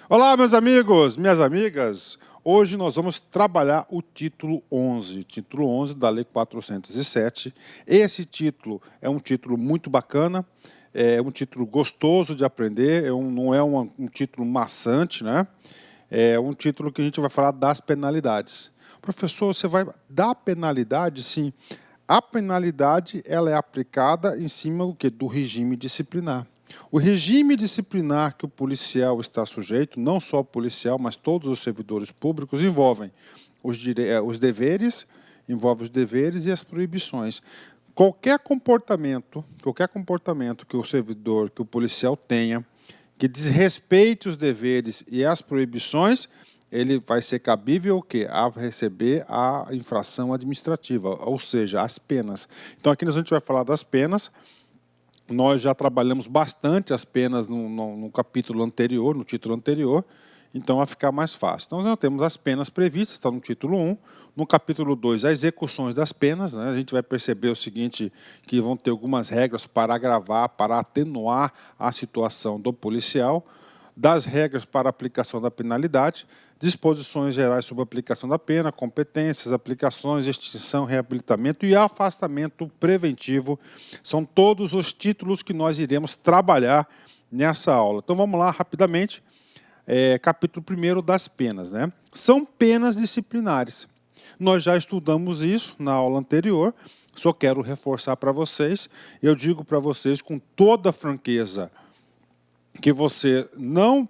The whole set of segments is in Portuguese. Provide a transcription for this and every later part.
Olá, meus amigos, minhas amigas. Hoje nós vamos trabalhar o título 11 da Lei 407. Esse título é um título muito bacana, é um título gostoso de aprender, não é um título maçante, né? É um título que a gente vai falar das penalidades. Professor, você vai dar penalidade? Sim. A penalidade ela é aplicada em cima do quê? Do regime disciplinar. O regime disciplinar que o policial está sujeito, não só o policial, mas todos os servidores públicos, envolvem os deveres, envolve os deveres e as proibições. Qualquer comportamento que o servidor, que o policial tenha, que desrespeite os deveres e as proibições, ele vai ser cabível o quê? A receber a infração administrativa, ou seja, as penas. Então aqui a gente vai falar das penas. Nós já trabalhamos bastante as penas no capítulo anterior, no título anterior, então vai ficar mais fácil. Então nós temos as penas previstas, está no título 1. No capítulo 2, as execuções das penas, né? A gente vai perceber o seguinte, que vão ter algumas regras para agravar, para atenuar a situação do policial, das regras para aplicação da penalidade, disposições gerais sobre a aplicação da pena, competências, aplicações, extinção, reabilitamento e afastamento preventivo. São todos os títulos que nós iremos trabalhar nessa aula. Então vamos lá rapidamente. Capítulo 1 das penas, né? São penas disciplinares. Nós já estudamos isso na aula anterior, só quero reforçar para vocês. Eu digo para vocês com toda franqueza que você não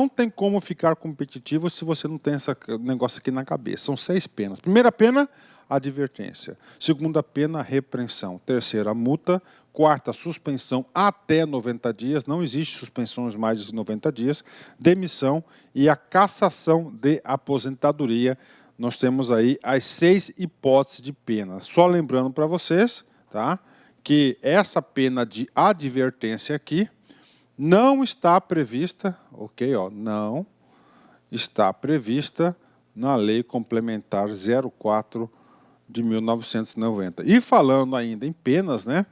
tem como ficar competitivo se você não tem esse negócio aqui na cabeça. São 6 penas. Primeira pena, advertência. Segunda pena, repreensão. Terceira, multa. Quarta, suspensão até 90 dias. Não existe suspensões mais de 90 dias. Demissão e a cassação de aposentadoria. Nós temos aí as 6 hipóteses de pena. Só lembrando para vocês, tá, que essa pena de advertência aqui não está prevista, ok, ó, não está prevista na Lei Complementar 04 de 1990. E falando ainda em penas, né,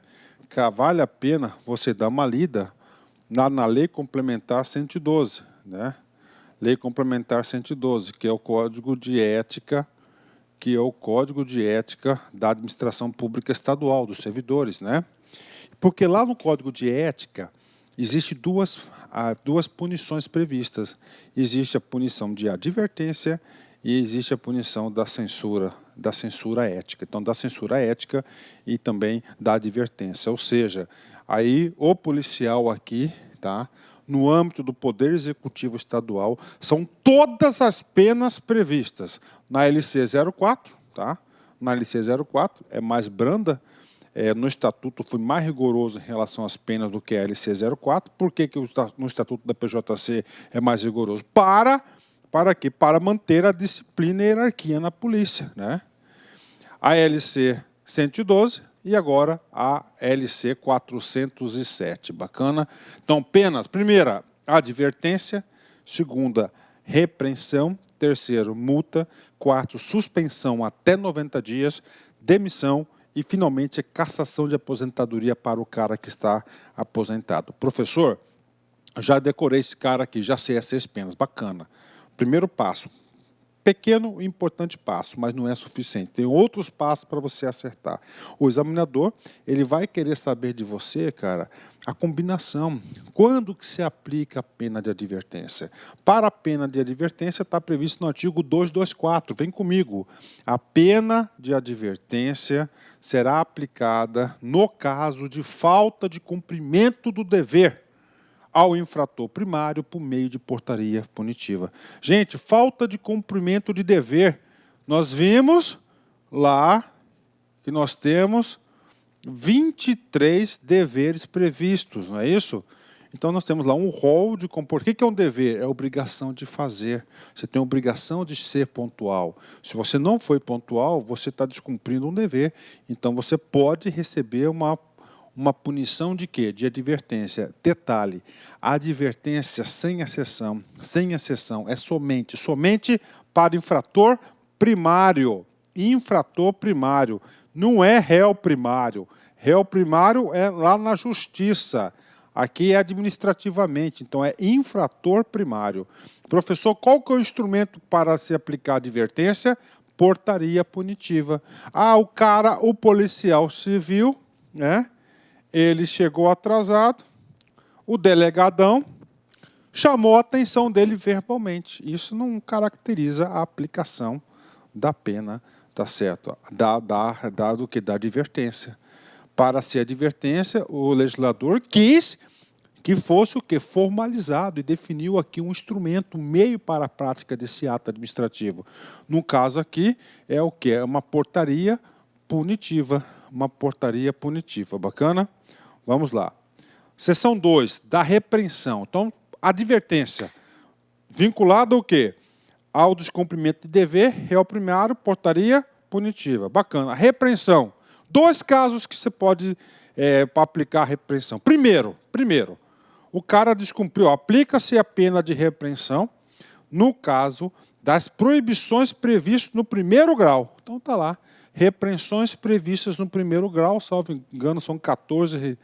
que vale a pena você dar uma lida na Lei Complementar 112, né? Lei Complementar 112, que é o Código de Ética, da Administração Pública Estadual, dos servidores, né? Porque lá no Código de Ética existem duas punições previstas. Existe a punição de advertência e existe a punição da censura ética. Então, da censura ética e também da advertência. Ou seja, aí o policial aqui, tá, no âmbito do Poder Executivo Estadual, são todas as penas previstas na LC 04, tá? Na LC 04 é mais branda. No Estatuto foi mais rigoroso em relação às penas do que a LC 04. Por que no Estatuto da PJC é mais rigoroso? Para quê? Para manter a disciplina e a hierarquia na polícia, né? A LC 112 e agora a LC 407. Bacana? Então, penas. Primeira, advertência. Segunda, repreensão. Terceiro, multa. Quarto, suspensão até 90 dias. Demissão. E, finalmente, a cassação de aposentadoria para o cara que está aposentado. Professor, já decorei esse cara aqui, já sei as 6 penas. Bacana. Primeiro passo. Pequeno e importante passo, mas não é suficiente. Tem outros passos para você acertar. O examinador, ele vai querer saber de você, cara, a combinação. Quando que se aplica a pena de advertência? Para a pena de advertência está previsto no artigo 224. Vem comigo. A pena de advertência será aplicada no caso de falta de cumprimento do dever ao infrator primário por meio de portaria punitiva. Gente, falta de cumprimento de dever. Nós vimos lá que nós temos 23 deveres previstos, não é isso? Então nós temos lá um rol de comportamento. O que é um dever? É a obrigação de fazer. Você tem a obrigação de ser pontual. Se você não foi pontual, você está descumprindo um dever. Então você pode receber uma punição de quê? De advertência. Detalhe, a advertência sem exceção é somente para infrator primário. Infrator primário, não é réu primário. Réu primário é lá na justiça. Aqui é administrativamente, então é infrator primário. Professor, qual que é o instrumento para se aplicar a advertência? Portaria punitiva. Ah, o policial civil, né? Ele chegou atrasado, o delegadão chamou a atenção dele verbalmente. Isso não caracteriza a aplicação da pena, tá certo? Do que da advertência. Para ser advertência, o legislador quis que fosse o quê? Formalizado e definiu aqui um instrumento, um meio para a prática desse ato administrativo. No caso aqui, é o quê? É uma portaria punitiva. Uma portaria punitiva. Bacana? Vamos lá. Seção 2, da repreensão. Então, advertência. Vinculada ao quê? Ao descumprimento de dever, réu primário, portaria punitiva. Bacana. Repreensão. 2 casos que você pode aplicar a repreensão. Primeiro, o cara descumpriu, aplica-se a pena de repreensão no caso das proibições previstas no 1º grau. Então está lá, repreensões previstas no 1º grau, salvo engano, são 14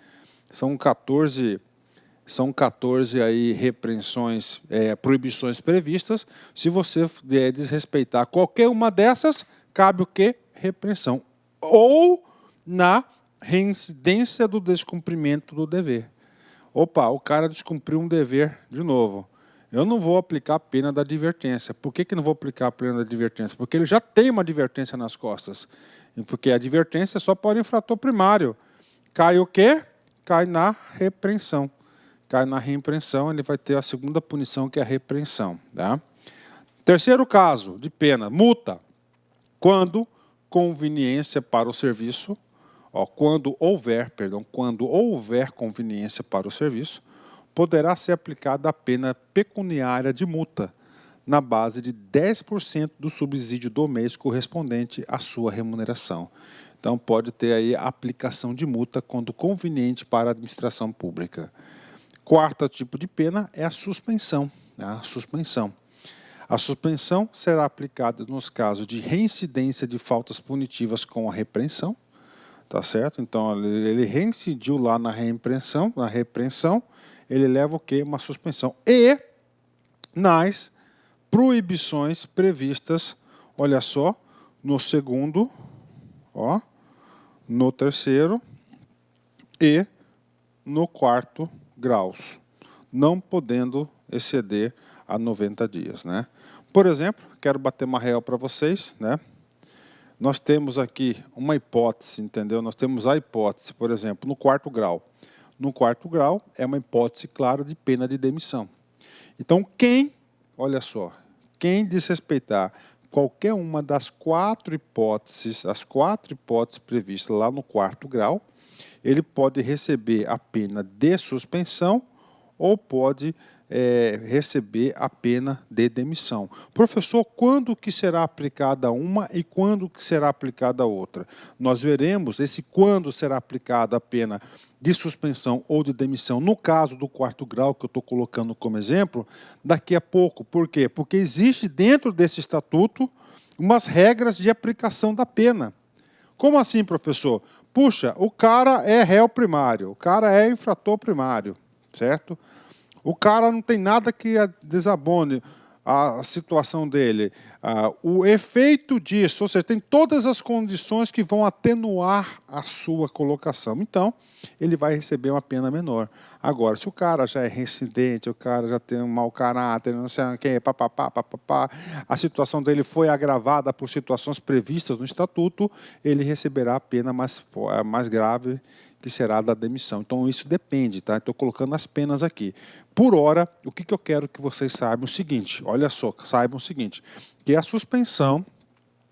aí repreensões, proibições previstas. Se você desrespeitar qualquer uma dessas, cabe o quê? Repreensão. Ou na reincidência do descumprimento do dever. Opa, o cara descumpriu um dever de novo. Eu não vou aplicar a pena da advertência. Por que não vou aplicar a pena da advertência? Porque ele já tem uma advertência nas costas. Porque a advertência é só para o infrator primário. Cai o quê? Cai na repreensão. Cai na repreensão, ele vai ter a segunda punição, que é a repreensão. Tá? Terceiro caso de pena, multa. Quando conveniência para o serviço, quando houver conveniência para o serviço, poderá ser aplicada a pena pecuniária de multa, na base de 10% do subsídio do mês correspondente à sua remuneração. Então, pode ter aí a aplicação de multa quando conveniente para a administração pública. Quarto tipo de pena é a suspensão. A suspensão será aplicada nos casos de reincidência de faltas punitivas com a repreensão. Tá certo? Então, ele reincidiu lá na repreensão, ele leva o quê? Uma suspensão. E nas proibições previstas, olha só, no segundo, no terceiro e no 4º graus, não podendo exceder a 90 dias, né? Por exemplo, quero bater uma real para vocês, né? Nós temos aqui uma hipótese, entendeu? Nós temos a hipótese, por exemplo, no 4º grau. No 4º grau é uma hipótese clara de pena de demissão. Então, olha só, quem desrespeitar qualquer uma das 4 hipóteses, as 4 hipóteses previstas lá no 4º grau, ele pode receber a pena de suspensão ou pode receber a pena de demissão. Professor, quando que será aplicada uma e quando que será aplicada a outra? Nós veremos quando será aplicada a pena de suspensão ou de demissão, no caso do 4º grau, que eu estou colocando como exemplo, daqui a pouco. Por quê? Porque existe dentro desse estatuto umas regras de aplicação da pena. Como assim, professor? Puxa, o cara é réu primário, o cara é infrator primário, certo? O cara não tem nada que desabone a situação dele. O efeito disso, ou seja, tem todas as condições que vão atenuar a sua colocação. Então, ele vai receber uma pena menor. Agora, se o cara já é reincidente, o cara já tem um mau caráter, não sei o que, a situação dele foi agravada por situações previstas no estatuto, ele receberá a pena mais grave, que será da demissão. Então, isso depende, tá? Estou colocando as penas aqui. Por hora, o que eu quero que vocês saibam o seguinte, olha só, saibam o seguinte, que a suspensão,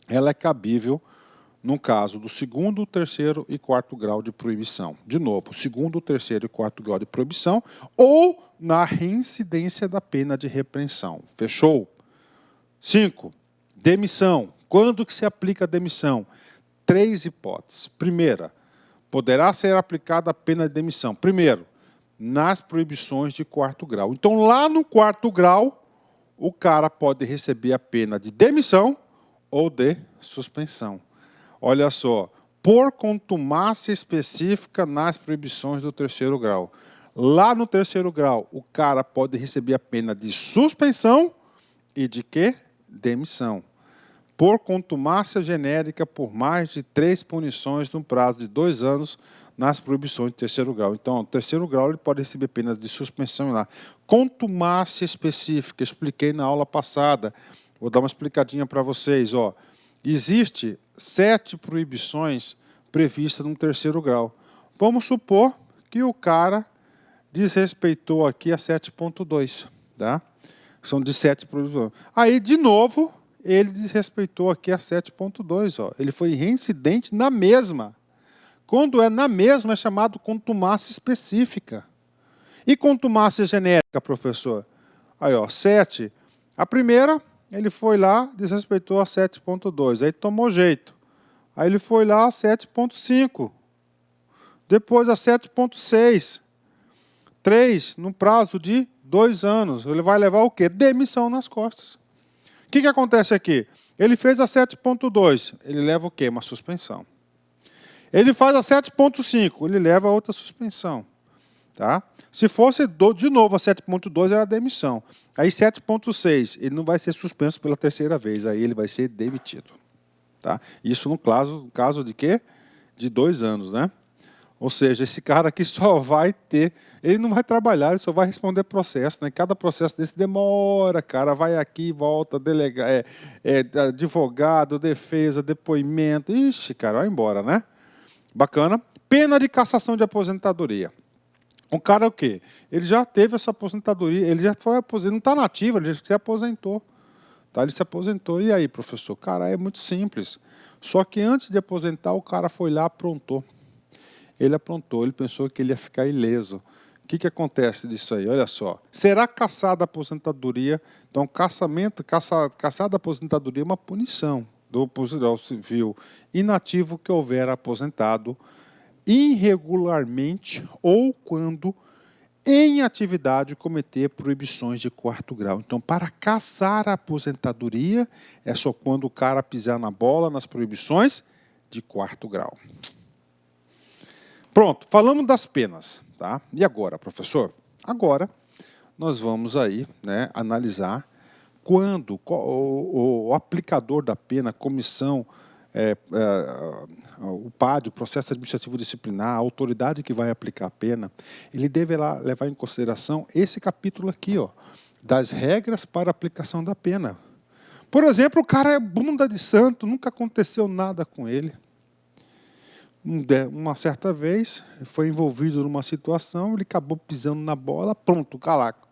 ela é cabível no caso do 2º, 3º e 4º grau de proibição. De novo, 2º, 3º e 4º grau de proibição ou na reincidência da pena de repreensão. Fechou? 5. Demissão. Quando que se aplica a demissão? 3 hipóteses. Primeira, poderá ser aplicada a pena de demissão. Primeiro, nas proibições de 4º grau. Então, lá no 4º grau, o cara pode receber a pena de demissão ou de suspensão. Olha só, por contumácia específica nas proibições do 3º grau. Lá no terceiro grau, o cara pode receber a pena de suspensão e de quê? Demissão. Por contumácia genérica por mais de 3 punições no prazo de 2 anos nas proibições de terceiro grau. Então, o terceiro grau ele pode receber pena de suspensão lá. Contumácia específica, expliquei na aula passada. Vou dar uma explicadinha para vocês. Ó. Existe 7 proibições previstas no terceiro grau. Vamos supor que o cara desrespeitou aqui a 7.2. Tá? São de 7 proibições. Aí, de novo, ele desrespeitou aqui a 7.2. Ele foi reincidente na mesma. Quando é na mesma, é chamado contumácia específica. E contumácia genérica, professor? Aí, ó, 7. A primeira, ele foi lá, desrespeitou a 7.2. Aí tomou jeito. Aí ele foi lá a 7.5. Depois a 7.6. 3, no prazo de 2 anos. Ele vai levar o quê? Demissão nas costas. O que acontece aqui? Ele fez a 7.2. Ele leva o quê? Uma suspensão. Ele faz a 7.5, ele leva a outra suspensão. Tá? Se fosse de novo a 7.2, era demissão. Aí 7.6, ele não vai ser suspenso pela terceira vez, aí ele vai ser demitido. Tá? Isso no caso de quê? De 2 anos, né? Ou seja, esse cara aqui só vai ter... Ele não vai trabalhar, ele só vai responder processo. Né? Cada processo desse demora, cara. Vai aqui, volta, advogado, defesa, depoimento. Ixi, cara, vai embora, né? Bacana. Pena de cassação de aposentadoria. O cara é o quê? Ele já teve essa aposentadoria, ele já foi aposentado, não está nativo, ele se aposentou. Tá? Ele se aposentou. E aí, professor? Cara, é muito simples. Só que antes de aposentar, o cara foi lá e aprontou. Ele aprontou, ele pensou que ele ia ficar ileso. O que acontece disso aí? Olha só. Será cassada a aposentadoria. Então, cassada a aposentadoria é uma punição do policial civil inativo que houver aposentado irregularmente ou quando em atividade cometer proibições de 4º grau. Então, para cassar a aposentadoria, é só quando o cara pisar na bola nas proibições de 4º grau. Pronto, falamos das penas. Tá? E agora, professor? Agora, nós vamos aí, né, analisar quando o aplicador da pena, a comissão, o PAD, o processo administrativo disciplinar, a autoridade que vai aplicar a pena, ele deverá levar em consideração esse capítulo aqui, ó, das regras para a aplicação da pena. Por exemplo, o cara é bunda de santo, nunca aconteceu nada com ele. Uma certa vez, foi envolvido numa situação, ele acabou pisando na bola, pronto, calaco.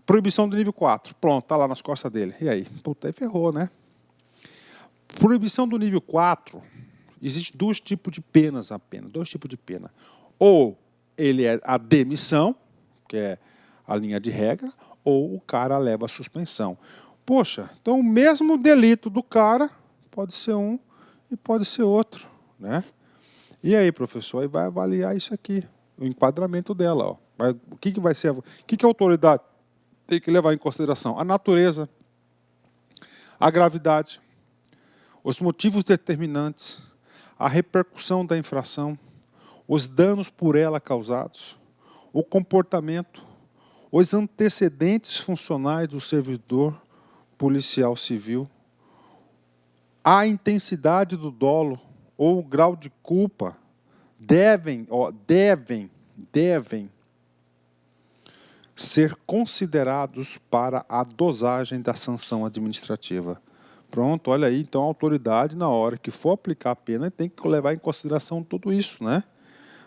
Proibição do nível 4, pronto, está lá nas costas dele. E aí? Puta, aí ferrou, né? Proibição do nível 4, existe 2 tipos de penas apenas, 2 tipos de pena. Ou ele é a demissão, que é a linha de regra, ou o cara leva a suspensão. Poxa, então o mesmo delito do cara pode ser um e pode ser outro, né? E aí, professor, aí vai avaliar isso aqui, o enquadramento dela. Ó. O que vai ser? O que a autoridade tem que levar em consideração? A natureza, a gravidade, os motivos determinantes, a repercussão da infração, os danos por ela causados, o comportamento, os antecedentes funcionais do servidor policial civil, a intensidade do dolo, ou o grau de culpa, devem ser considerados para a dosagem da sanção administrativa. Pronto, olha aí, então a autoridade, na hora que for aplicar a pena, tem que levar em consideração tudo isso, né?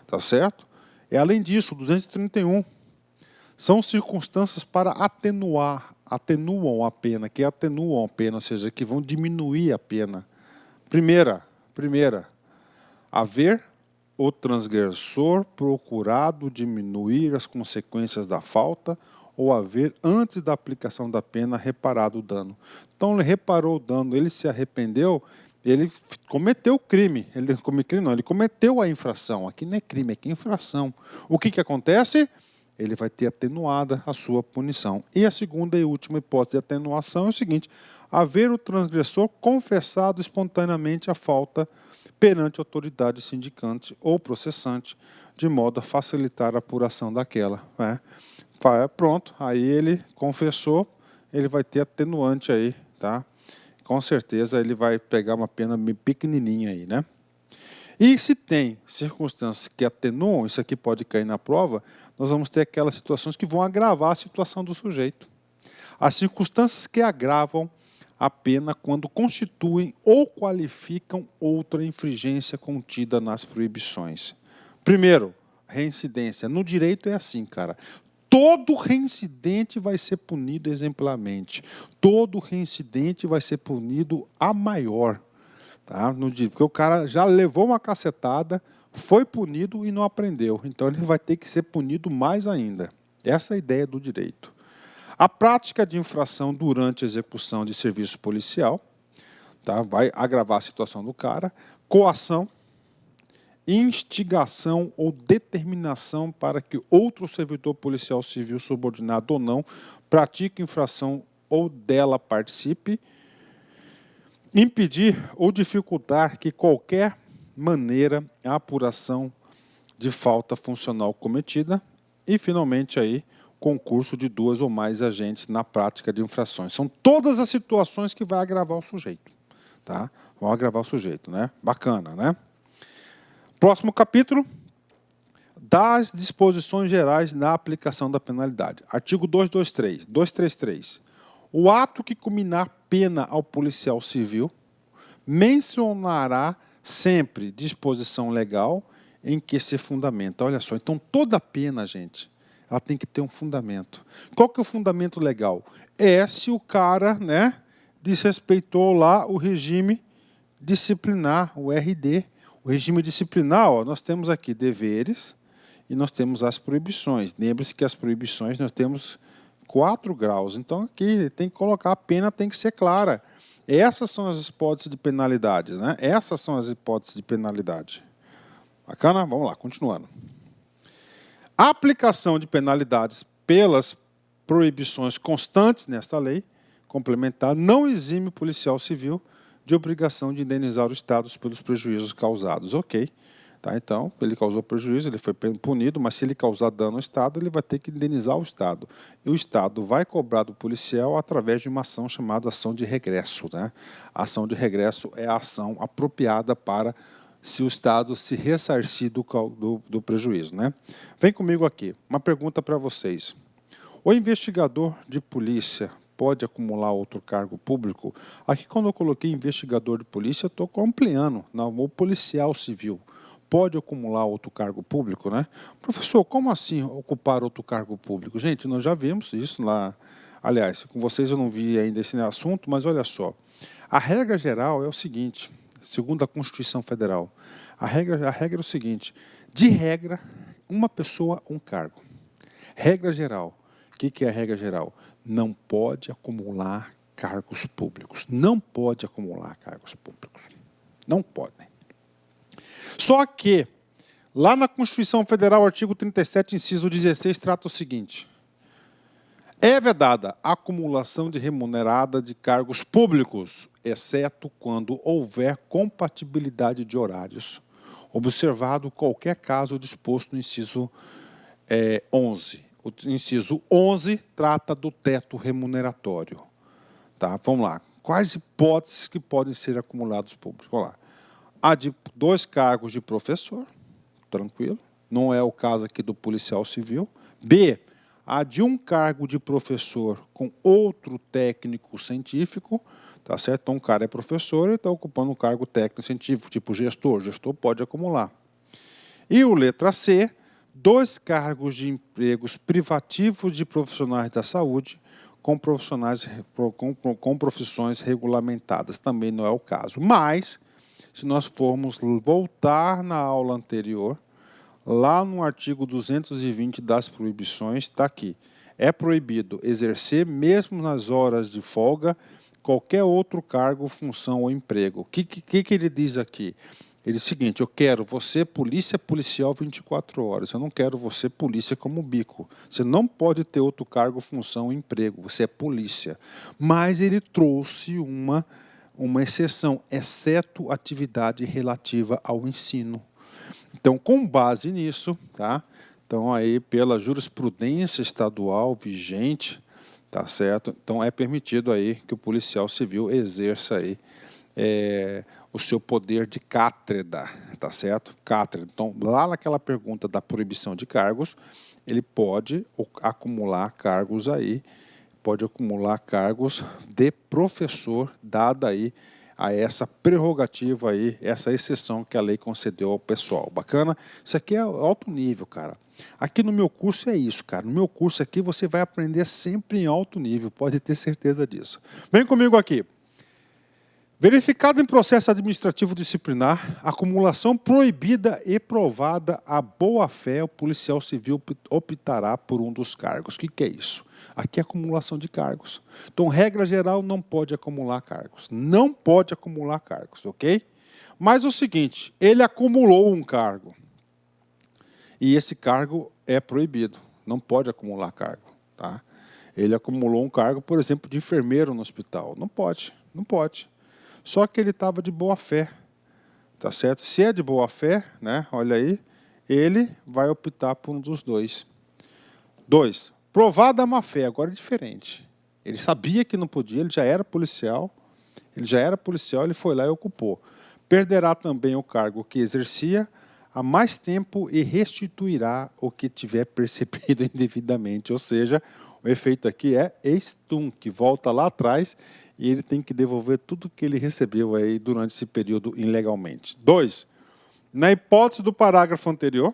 Tá certo? E além disso, 231, são circunstâncias para atenuam a pena, ou seja, que vão diminuir a pena. Primeira, haver o transgressor procurado diminuir as consequências da falta ou haver, antes da aplicação da pena, reparado o dano. Então, ele reparou o dano, ele se arrependeu, ele cometeu o crime. Ele cometeu a infração. Aqui não é crime, aqui é infração. O que acontece? ele vai ter atenuada a sua punição. E a segunda e última hipótese de atenuação é o seguinte: haver o transgressor confessado espontaneamente a falta perante a autoridade sindicante ou processante, de modo a facilitar a apuração daquela. Né? Pronto, aí ele confessou, ele vai ter atenuante aí, tá? Com certeza ele vai pegar uma pena bem pequenininha aí, né? E se tem circunstâncias que atenuam, isso aqui pode cair na prova, nós vamos ter aquelas situações que vão agravar a situação do sujeito. As circunstâncias que agravam a pena quando constituem ou qualificam outra infringência contida nas proibições. Primeiro, reincidência. No direito é assim, cara. Todo reincidente vai ser punido exemplarmente. Todo reincidente vai ser punido a maior. Tá? Porque o cara já levou uma cacetada, foi punido e não aprendeu. Então ele vai ter que ser punido mais ainda. Essa é a ideia do direito. A prática de infração durante a execução de serviço policial, tá? Vai agravar a situação do cara. Coação, instigação ou determinação para que outro servidor policial civil, subordinado ou não, pratique infração ou dela participe. Impedir ou dificultar que qualquer maneira a apuração de falta funcional cometida. E, finalmente, aí, concurso de 2 ou mais agentes na prática de infrações. São todas as situações que vai agravar o sujeito. Tá? Vão agravar o sujeito, né? Bacana, né? Próximo capítulo, das disposições gerais na aplicação da penalidade. Artigo 233. O ato que combinar pena ao policial civil mencionará sempre disposição legal em que se fundamenta. Olha só, então toda pena, gente, ela tem que ter um fundamento. Qual que é o fundamento legal? É se o cara, né, desrespeitou lá o regime disciplinar, o RD. O regime disciplinar, ó, nós temos aqui deveres e nós temos as proibições. Lembre-se que as proibições nós temos 4 graus. Então aqui tem que colocar, a pena tem que ser clara. Essas são as hipóteses de penalidades, né? Essas são as hipóteses de penalidade. Bacana? Vamos lá, continuando. A aplicação de penalidades pelas proibições constantes nesta lei complementar não exime o policial civil de obrigação de indenizar o Estado pelos prejuízos causados. Ok. Tá, então, ele causou prejuízo, ele foi punido, mas se ele causar dano ao Estado, ele vai ter que indenizar o Estado. E o Estado vai cobrar do policial através de uma ação chamada ação de regresso. Né? A ação de regresso é a ação apropriada para se o Estado se ressarcir do prejuízo. Né? Vem comigo aqui. Uma pergunta para vocês. O investigador de polícia pode acumular outro cargo público? Aqui, quando eu coloquei investigador de polícia, eu estou ampliando. Não, o policial civil pode acumular outro cargo público, né? Professor, como assim ocupar outro cargo público? Gente, nós já vimos isso lá. Aliás, com vocês eu não vi ainda esse assunto, mas olha só. A regra geral é o seguinte, segundo a Constituição Federal, a regra é o seguinte, de regra, uma pessoa, um cargo. Regra geral. O que é a regra geral? Não pode acumular cargos públicos. Não pode acumular cargos públicos. Não podem. Só que, lá na Constituição Federal, artigo 37, inciso 16, trata o seguinte. É vedada a acumulação de remunerada de cargos públicos, exceto quando houver compatibilidade de horários, observado qualquer caso disposto no inciso 11. O inciso 11 trata do teto remuneratório. Tá? Vamos lá. Quais hipóteses que podem ser acumulados públicos? Vamos lá. A de 2 cargos de professor, tranquilo, não é o caso aqui do policial civil. B, a de 1 cargo de professor com outro técnico científico, tá certo? Então, um cara é professor e está ocupando um cargo técnico científico, tipo gestor pode acumular. E o letra C, 2 cargos de empregos privativos de profissionais da saúde com profissões regulamentadas, também não é o caso. Mas, se nós formos voltar na aula anterior, lá no artigo 220 das proibições, está aqui. É proibido exercer, mesmo nas horas de folga, qualquer outro cargo, função ou emprego. O que ele diz aqui? Ele disse o seguinte: eu quero você polícia policial 24 horas. Eu não quero você polícia como bico. Você não pode ter outro cargo, função, emprego. Você é polícia. Mas ele trouxe uma exceção, exceto atividade relativa ao ensino. Então, com base nisso, tá? Então, aí, pela jurisprudência estadual vigente, tá certo? Então, é permitido aí que o policial civil exerça aí o seu poder de cátedra, tá certo? Cátedra. Então, lá naquela pergunta da proibição de cargos, ele pode acumular cargos aí, pode acumular cargos de professor, dada aí a essa prerrogativa aí, essa exceção que a lei concedeu ao pessoal. Bacana? Isso aqui é alto nível, cara. Aqui no meu curso é isso, cara. No meu curso aqui você vai aprender sempre em alto nível, pode ter certeza disso. Vem comigo aqui. Verificado em processo administrativo disciplinar, acumulação proibida e provada a boa-fé, o policial civil optará por um dos cargos. O que é isso? Aqui é acumulação de cargos. Então, regra geral, não pode acumular cargos. Não pode acumular cargos, ok? Mas o seguinte, ele acumulou um cargo. E esse cargo é proibido. Não pode acumular cargo, tá? Ele acumulou um cargo, por exemplo, de enfermeiro no hospital. Não pode, não pode. Só que ele estava de boa fé, tá certo? Se é de boa fé, né? Olha aí, ele vai optar por um dos dois. 2. Provada a má fé, agora é diferente. Ele sabia que não podia, ele já era policial, ele foi lá e ocupou. Perderá também o cargo que exercia há mais tempo e restituirá o que tiver percebido indevidamente. Ou seja, o efeito aqui é ex-tunc, que volta lá atrás e ele tem que devolver tudo que ele recebeu aí durante esse período ilegalmente. 2. Na hipótese do parágrafo anterior,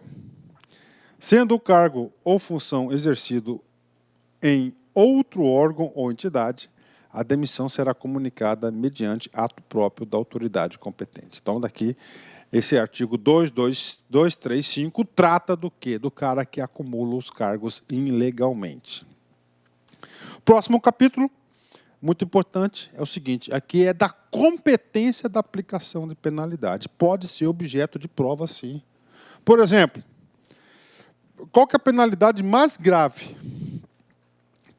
sendo o cargo ou função exercido em outro órgão ou entidade, a demissão será comunicada mediante ato próprio da autoridade competente. Então, daqui, esse artigo 235 trata do quê? Do cara que acumula os cargos ilegalmente. Próximo capítulo, muito importante, é o seguinte, aqui é da competência da aplicação de penalidade. Pode ser objeto de prova, sim. Por exemplo, qual que é a penalidade mais grave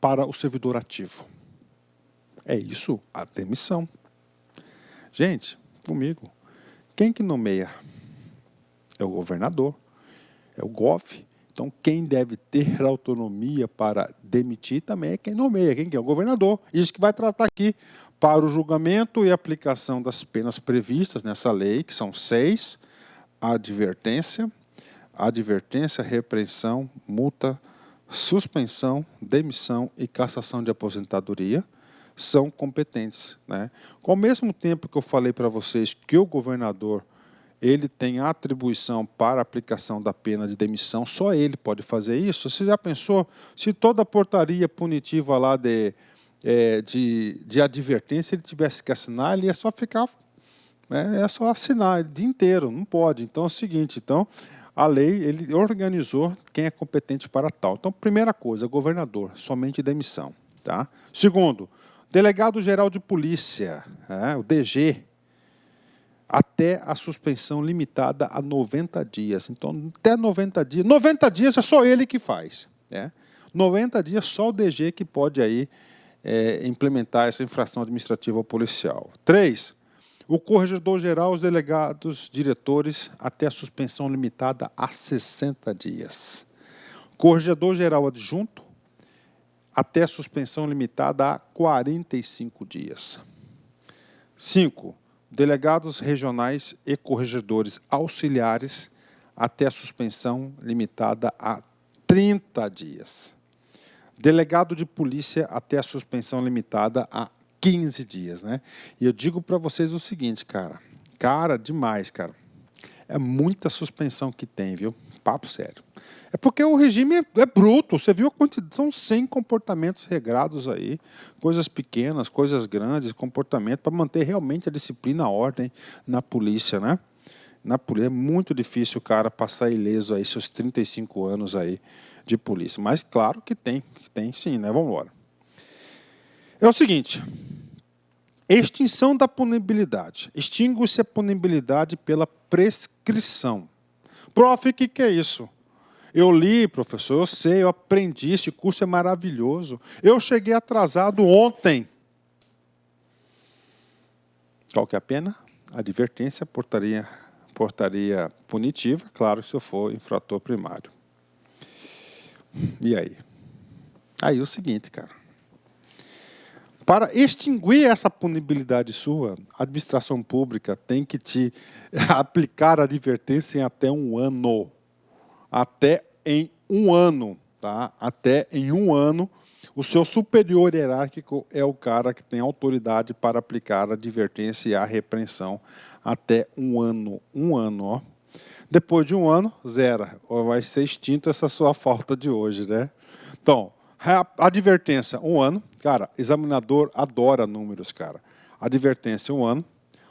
para o servidor ativo? É isso, a demissão. Gente, comigo, quem que nomeia? É o governador, é o GOV. Então, quem deve ter autonomia para demitir também é quem nomeia. Quem que é? O governador. Isso que vai tratar aqui para o julgamento e aplicação das penas previstas nessa lei, que são 6, advertência, repreensão, multa, suspensão, demissão e cassação de aposentadoria, são competentes, né? Ao mesmo tempo que eu falei para vocês que o governador ele tem a atribuição para a aplicação da pena de demissão, só ele pode fazer isso. Você já pensou se toda a portaria punitiva lá de advertência ele tivesse que assinar, ele ia só ficar, é só assinar o dia inteiro, não pode. Então é o seguinte, então a lei ele organizou quem é competente para tal. Então, primeira coisa, governador, somente demissão, tá? Segundo, delegado-geral de polícia, o DG, até a suspensão limitada a 90 dias. Então, até 90 dias. 90 dias é só ele que faz, né? 90 dias só o DG que pode aí implementar essa infração administrativa policial. 3. O corregedor-geral, os delegados, diretores, até a suspensão limitada a 60 dias. Corregedor-geral adjunto, até a suspensão limitada a 45 dias. 5. Delegados regionais e corregedores auxiliares, até a suspensão limitada a 30 dias. Delegado de polícia, até a suspensão limitada a 15 dias, né? E eu digo para vocês o seguinte, cara, demais, cara. É muita suspensão que tem, viu? Papo sério. É porque o regime é bruto. Você viu a quantidade? São 100 comportamentos regrados aí, coisas pequenas, coisas grandes, comportamento para manter realmente a disciplina, a ordem na polícia, né? Na polícia é muito difícil o cara passar ileso aí seus 35 anos aí de polícia. Mas claro que tem sim, né? Vamos embora. É o seguinte, Extinção da punibilidade. Extingue-se a punibilidade pela prescrição. Prof, o que é isso? Eu li, professor, eu sei, eu aprendi, este curso é maravilhoso. Eu cheguei atrasado ontem. Qual que é a pena? Advertência, portaria punitiva, claro, se eu for infrator primário. E aí? Aí o seguinte, cara. Para extinguir essa punibilidade sua, a administração pública tem que te aplicar a advertência em até 1 ano. Até em 1 ano, tá? Até em 1 ano, o seu superior hierárquico é o cara que tem autoridade para aplicar a advertência e a repreensão até 1 ano. 1 ano, ó. Depois de 1 ano, zera. Vai ser extinta essa sua falta de hoje, né? Então, advertência, 1 ano. Cara, examinador adora números, cara. Advertência, 1 ano.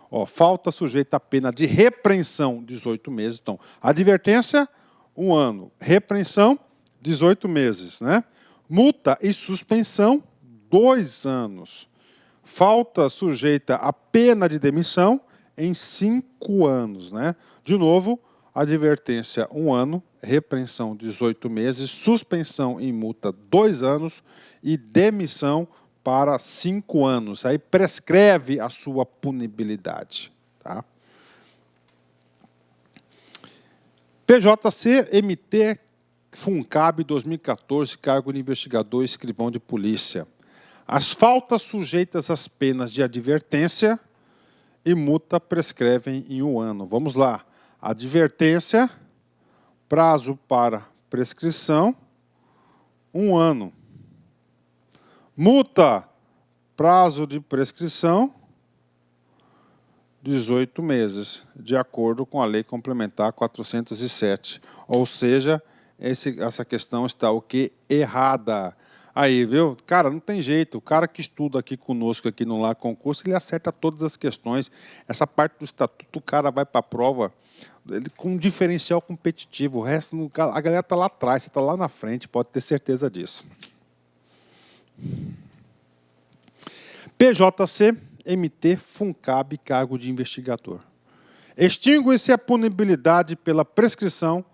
Ó, falta sujeita à pena de repreensão, 18 meses. Então, advertência, 1 ano. Repreensão, 18 meses, né? Multa e suspensão, 2 anos. Falta sujeita à pena de demissão em 5 anos, né? De novo, advertência 1 ano, repreensão 18 meses, suspensão e multa 2 anos e demissão para 5 anos. Aí prescreve a sua punibilidade, tá? PJC, MT, FUNCAB 2014, cargo de investigador e escrivão de polícia. As faltas sujeitas às penas de advertência e multa prescrevem em 1 ano. Vamos lá. Advertência, prazo para prescrição, 1 ano. Multa, prazo de prescrição, 18 meses, de acordo com a Lei Complementar 407. Ou seja, essa questão está o quê? Errada. Aí, viu? Cara, não tem jeito. O cara que estuda aqui conosco, aqui no Lá Concurso, ele acerta todas as questões. Essa parte do estatuto, o cara vai para a prova com um diferencial competitivo. O resto, a galera está lá atrás, você está lá na frente, pode ter certeza disso. PJC, MT, FUNCAB, cargo de investigador. Extingue-se a punibilidade pela prescrição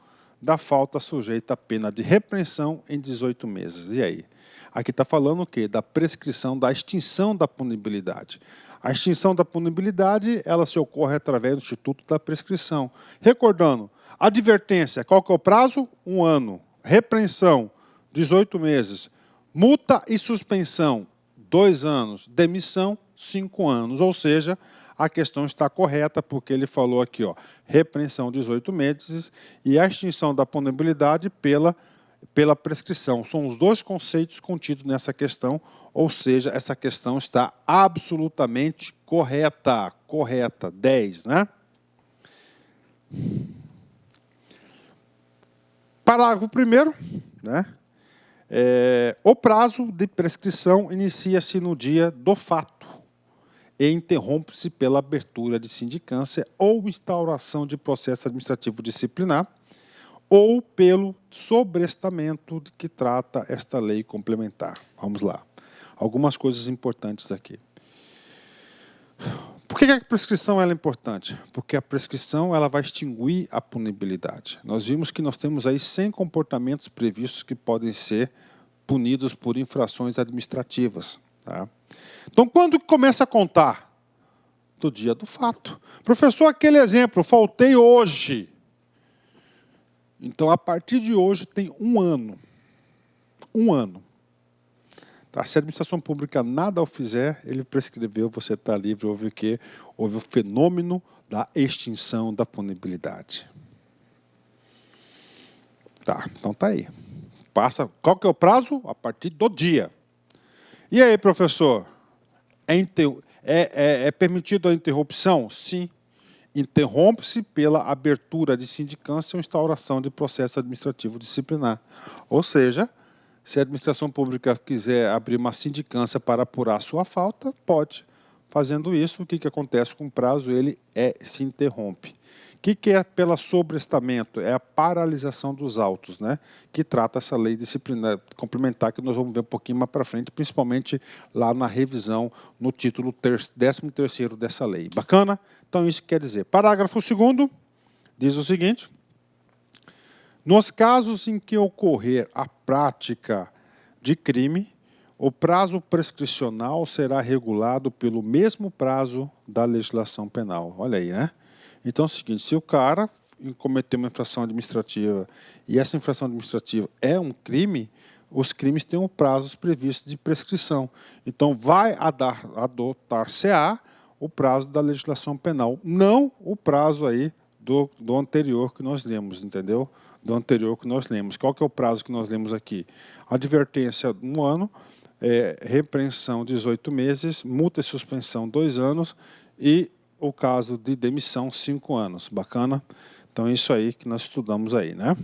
da falta sujeita à pena de repreensão em 18 meses. E aí? Aqui está falando o quê? Da prescrição, da extinção da punibilidade. A extinção da punibilidade, ela se ocorre através do Instituto da Prescrição. Recordando, advertência, qual que é o prazo? 1 ano. Repreensão, 18 meses. Multa e suspensão, 2 anos. Demissão, 5 anos. Ou seja, a questão está correta, porque ele falou aqui, ó, repreensão 18 meses e a extinção da punibilidade pela prescrição. São os 2 conceitos contidos nessa questão, ou seja, essa questão está absolutamente correta. Correta, 10, né? Parágrafo 1º, né? O prazo de prescrição inicia-se no dia do fato e interrompe-se pela abertura de sindicância ou instauração de processo administrativo disciplinar ou pelo sobrestamento de que trata esta lei complementar. Vamos lá. Algumas coisas importantes aqui. Por que a prescrição é importante? Porque a prescrição ela vai extinguir a punibilidade. Nós vimos que nós temos aí 100 comportamentos previstos que podem ser punidos por infrações administrativas. Tá? Então, quando começa a contar? Do dia do fato. Professor, aquele exemplo, faltei hoje. Então, a partir de hoje, tem 1 ano. 1 ano. Tá? Se a administração pública nada o fizer, ele prescreveu, você está livre. Houve o quê? Houve o fenômeno da extinção da punibilidade. Tá, então tá aí. Passa, qual que é o prazo? A partir do dia. E aí, professor? É permitido a interrupção? Sim. Interrompe-se pela abertura de sindicância ou instauração de processo administrativo disciplinar. Ou seja, se a administração pública quiser abrir uma sindicância para apurar a sua falta, pode. Fazendo isso, o que acontece com o prazo? Ele se interrompe. que é pela sobrestamento? É a paralisação dos autos, né? Que trata essa lei disciplinar complementar, que nós vamos ver um pouquinho mais para frente, principalmente lá na revisão, no título 13º dessa lei. Bacana? Então, isso quer dizer. Parágrafo 2º diz o seguinte: nos casos em que ocorrer a prática de crime, o prazo prescricional será regulado pelo mesmo prazo da legislação penal. Olha aí, né? Então é o seguinte, se o cara cometer uma infração administrativa e essa infração administrativa é um crime, os crimes têm um prazo previsto de prescrição. Então vai adotar-se-á o prazo da legislação penal, não o prazo aí do anterior que nós lemos, entendeu? Do anterior que nós lemos. Qual que é o prazo que nós lemos aqui? Advertência 1 ano, repreensão 18 meses, multa e suspensão 2 anos e o caso de demissão 5 anos. Bacana? Então, isso aí que nós estudamos aí, né?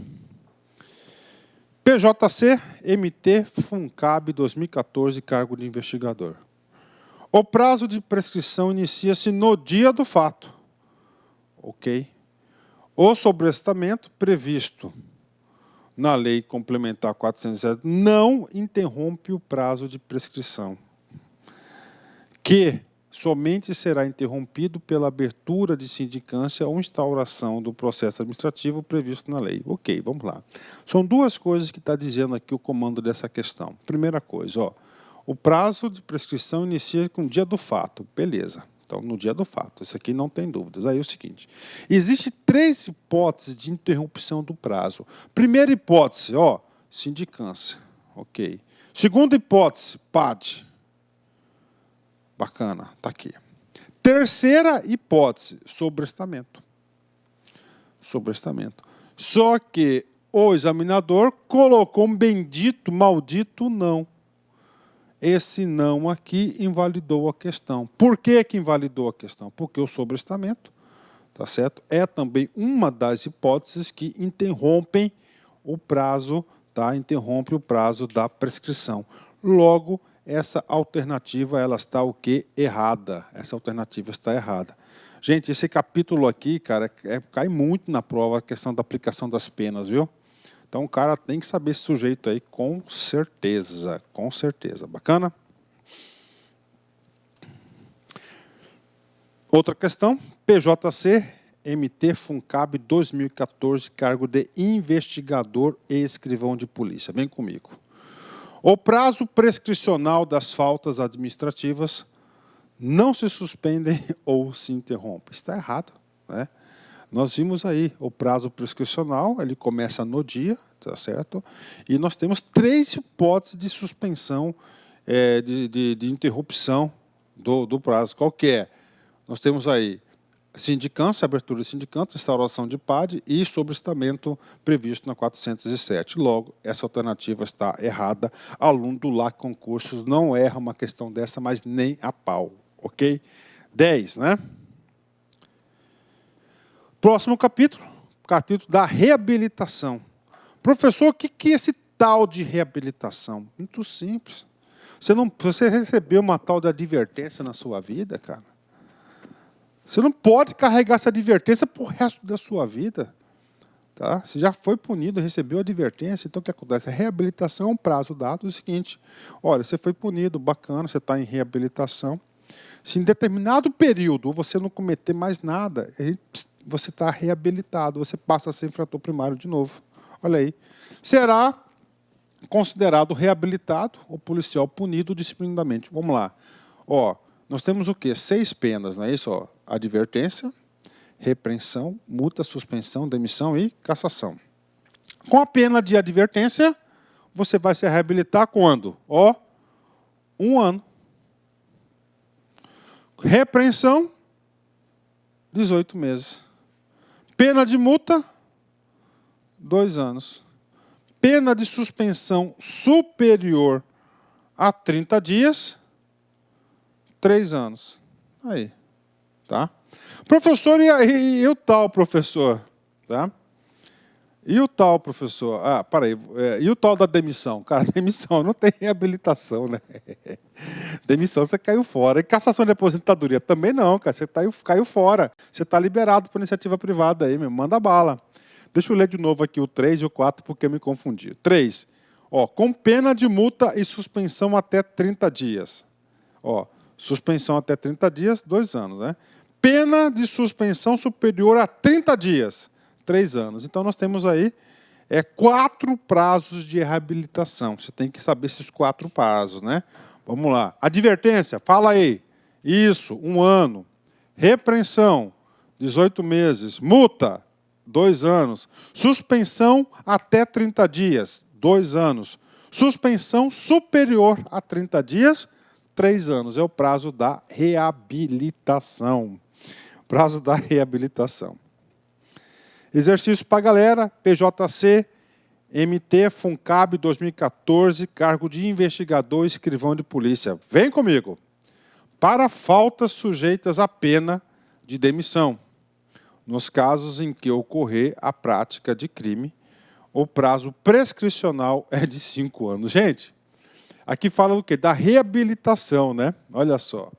PJC, MT, FUNCAB 2014, cargo de investigador. O prazo de prescrição inicia-se no dia do fato. Ok? O sobrestamento previsto na Lei Complementar 407 não interrompe o prazo de prescrição, que somente será interrompido pela abertura de sindicância ou instauração do processo administrativo previsto na lei. Ok, vamos lá. São duas coisas que está dizendo aqui o comando dessa questão. Primeira coisa, ó, o prazo de prescrição inicia com o dia do fato. Beleza. Então, no dia do fato. Isso aqui não tem dúvidas. Aí é o seguinte. Existem 3 hipóteses de interrupção do prazo. Primeira hipótese, ó, sindicância. Ok. Segunda hipótese, PAD. Bacana, está aqui. Terceira hipótese, sobrestamento. Sobrestamento. Só que o examinador colocou um bendito, maldito não. Esse não aqui invalidou a questão. Por que que invalidou a questão? Porque o sobrestamento, tá certo? É também uma das hipóteses que interrompem o prazo, tá? Interrompe o prazo da prescrição. Logo, essa alternativa ela está o quê? Errada. Essa alternativa está errada. Gente, esse capítulo aqui, cara, cai muito na prova a questão da aplicação das penas, viu? Então, o cara tem que saber esse sujeito aí com certeza. Com certeza. Bacana? Outra questão. PJC, MT, FUNCAB 2014, cargo de investigador e escrivão de polícia. Vem comigo. O prazo prescricional das faltas administrativas não se suspendem ou se interrompem. Está errado, né? Nós vimos aí o prazo prescricional, ele começa no dia, tá certo? E nós temos 3 hipóteses de suspensão, de interrupção do prazo. Qual que é? Nós temos aí sindicância, abertura de sindicância, instauração de PAD e sobrestamento previsto na 407. Logo, essa alternativa está errada. Aluno do LAC Concursos não erra uma questão dessa, mas nem a pau. Ok? 10, né? Próximo capítulo, capítulo da reabilitação. Professor, o que é esse tal de reabilitação? Muito simples. Você recebeu uma tal de advertência na sua vida, cara? Você não pode carregar essa advertência para o resto da sua vida. Tá? Você já foi punido, recebeu advertência, então o que acontece? A reabilitação é um prazo dado, é o seguinte, olha, você foi punido, bacana, você está em reabilitação. Se em determinado período você não cometer mais nada, você está reabilitado, você passa a ser infrator primário de novo. Olha aí. Será considerado reabilitado o policial punido disciplinarmente. Vamos lá. Ó, nós temos o quê? 6 penas, não é isso? Ó, advertência, repreensão, multa, suspensão, demissão e cassação. Com a pena de advertência, você vai se reabilitar quando? Ó, 1 ano. Repreensão, 18 meses. Pena de multa, 2 anos. Pena de suspensão superior a 30 dias, 3 anos. Aí, tá? Professor, e o tal, professor? Tá? E o tal, professor? Ah, peraí. E o tal da demissão? Cara, demissão não tem reabilitação, né? Demissão, você caiu fora. E cassação de aposentadoria? Também não, cara. Você caiu fora. Você está liberado por iniciativa privada aí, meu. Manda bala. Deixa eu ler de novo aqui o 3 e o 4, porque eu me confundi. 3. Com pena de multa e suspensão até 30 dias. Suspensão até 30 dias, 2 anos, né? Pena de suspensão superior a 30 dias, 3 anos. Então, nós temos aí 4 prazos de reabilitação. Você tem que saber esses 4 prazos, né? Vamos lá. Advertência, fala aí. Isso, 1 ano. Repreensão, 18 meses. Multa, 2 anos. Suspensão até 30 dias, 2 anos. Suspensão superior a 30 dias, 3 anos. É o prazo da reabilitação. Prazo da reabilitação. Exercício para a galera, PJC, MT, FUNCAB 2014, cargo de investigador e escrivão de polícia. Vem comigo. Para faltas sujeitas à pena de demissão, nos casos em que ocorrer a prática de crime, o prazo prescricional é de 5 anos. Gente, aqui fala o quê? Da reabilitação, né? Olha só.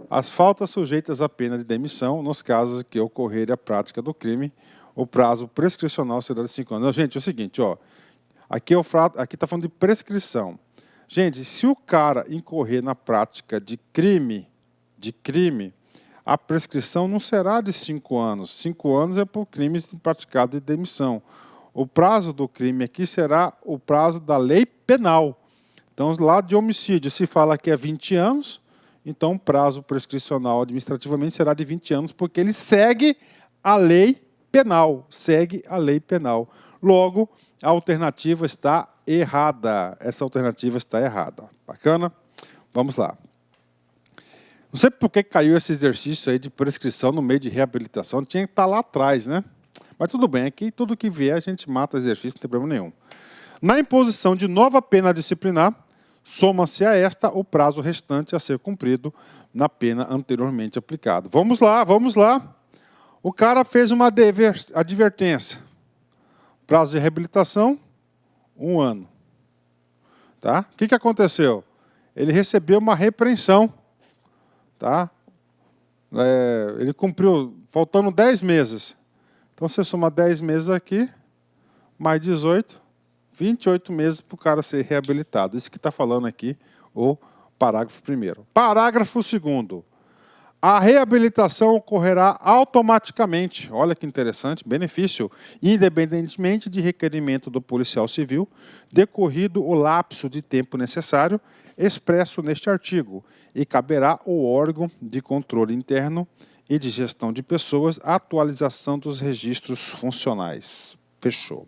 As faltas sujeitas à pena de demissão, nos casos em que ocorrer a prática do crime, o prazo prescricional será de 5 anos. Gente, é o seguinte, aqui está falando de prescrição. Gente, se o cara incorrer na prática de crime, a prescrição não será de 5 anos. 5 anos é por crime praticado de demissão. O prazo do crime aqui será o prazo da lei penal. Então, lá de homicídio, se fala que é 20 anos, então o prazo prescricional administrativamente será de 20 anos, porque ele segue a lei penal. Segue a lei penal. Logo, a alternativa está errada. Essa alternativa está errada. Bacana? Vamos lá. Não sei por que caiu esse exercício aí de prescrição no meio de reabilitação. Tinha que estar lá atrás, né? Mas tudo bem, aqui tudo que vier a gente mata exercício, não tem problema nenhum. Na imposição de nova pena disciplinar, soma-se a esta o prazo restante a ser cumprido na pena anteriormente aplicada. Vamos lá, vamos lá. O cara fez uma advertência. Prazo de reabilitação, 1 ano. Tá? O que aconteceu? Ele recebeu uma repreensão. Tá? Ele cumpriu, faltando 10 meses. Então, você soma 10 meses aqui, mais 18, 28 meses para o cara ser reabilitado. Isso que está falando aqui o parágrafo 1º. Parágrafo 2º. A reabilitação ocorrerá automaticamente, olha que interessante, benefício, independentemente de requerimento do policial civil, decorrido o lapso de tempo necessário, expresso neste artigo, e caberá ao órgão de controle interno e de gestão de pessoas a atualização dos registros funcionais. Fechou.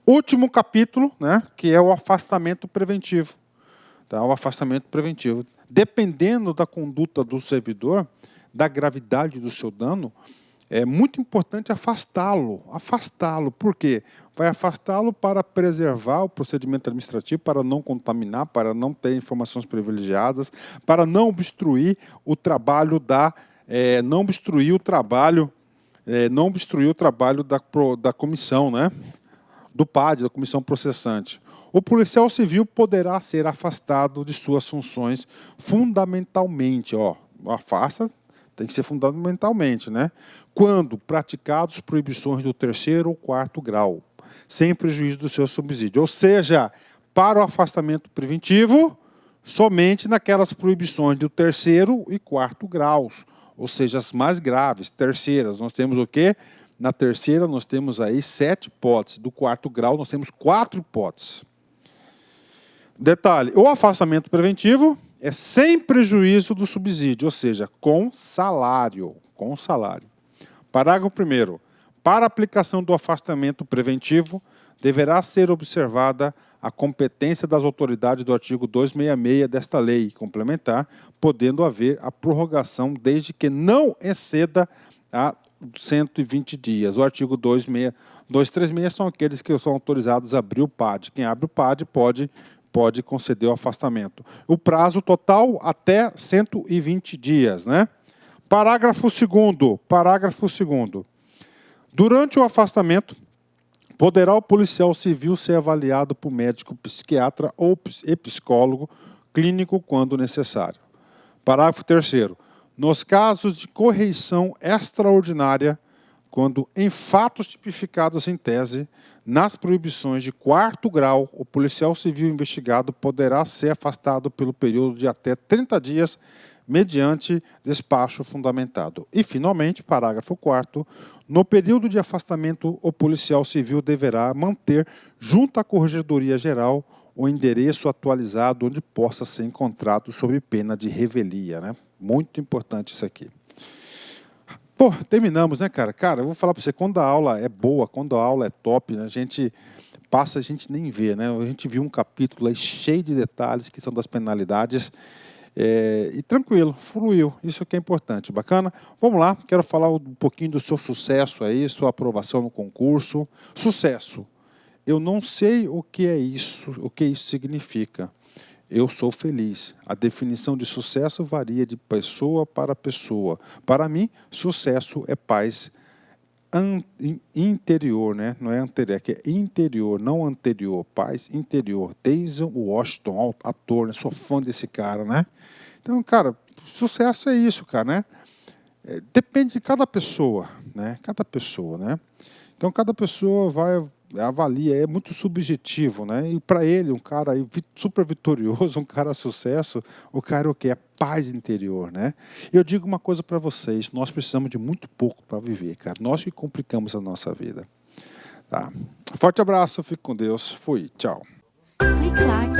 Último capítulo, né, que é o afastamento preventivo. Tá, o afastamento preventivo. Dependendo da conduta do servidor, da gravidade do seu dano, é muito importante afastá-lo. Afastá-lo. Por quê? Vai afastá-lo para preservar o procedimento administrativo, para não contaminar, para não ter informações privilegiadas, para não obstruir o trabalho da comissão, né? Do PAD, da comissão processante. O policial civil poderá ser afastado de suas funções fundamentalmente. Afasta, tem que ser fundamentalmente, né? Quando praticados proibições do 3º ou 4º grau, sem prejuízo do seu subsídio. Ou seja, para o afastamento preventivo, somente naquelas proibições do 3º e 4º graus. Ou seja, as mais graves, terceiras. Nós temos o quê? Na terceira, nós temos aí 7 hipóteses. Do 4º grau, nós temos 4 hipóteses. Detalhe, o afastamento preventivo é sem prejuízo do subsídio, ou seja, com salário. Com salário. Parágrafo 1º. Para a aplicação do afastamento preventivo, deverá ser observada a competência das autoridades do artigo 266 desta lei complementar, podendo haver a prorrogação desde que não exceda a 120 dias. O artigo 236 são aqueles que são autorizados a abrir o PAD. Quem abre o PAD pode conceder o afastamento. O prazo total até 120 dias, né? Parágrafo 2º. Durante o afastamento, Poderá o policial civil ser avaliado por médico psiquiatra ou psicólogo clínico quando necessário. Parágrafo 3º. Nos casos de correição extraordinária, quando em fatos tipificados em tese, nas proibições de 4º grau, o policial civil investigado poderá ser afastado pelo período de até 30 dias, mediante despacho fundamentado. E, finalmente, parágrafo 4º, no período de afastamento, o policial civil deverá manter, junto à Corregedoria Geral, o endereço atualizado onde possa ser encontrado sob pena de revelia, né? Muito importante isso aqui. Pô, terminamos, né, cara? Cara, eu vou falar para você, quando a aula é boa, quando a aula é top, né, a gente passa, a gente nem vê, né? A gente viu um capítulo aí cheio de detalhes que são das penalidades, e tranquilo, fluiu, isso que é importante, bacana? Vamos lá, quero falar um pouquinho do seu sucesso aí, sua aprovação no concurso. Sucesso, eu não sei o que é isso, o que isso significa. Eu sou feliz. A definição de sucesso varia de pessoa para pessoa. Para mim, sucesso é paz interior, né? Não é anterior, é interior, não anterior. Paz interior. Denzel Washington, ator, né? Sou fã desse cara, né? Então, cara, sucesso é isso, cara, né? Depende de cada pessoa, né? Cada pessoa, né? Então, cada pessoa avalia, é muito subjetivo, né? E para ele, um cara aí super vitorioso, um cara sucesso, o cara o que é paz interior, né? Eu digo uma coisa para vocês, nós precisamos de muito pouco para viver, cara. Nós que complicamos a nossa vida. Tá? Forte abraço, fique com Deus. Fui, tchau. Clique like.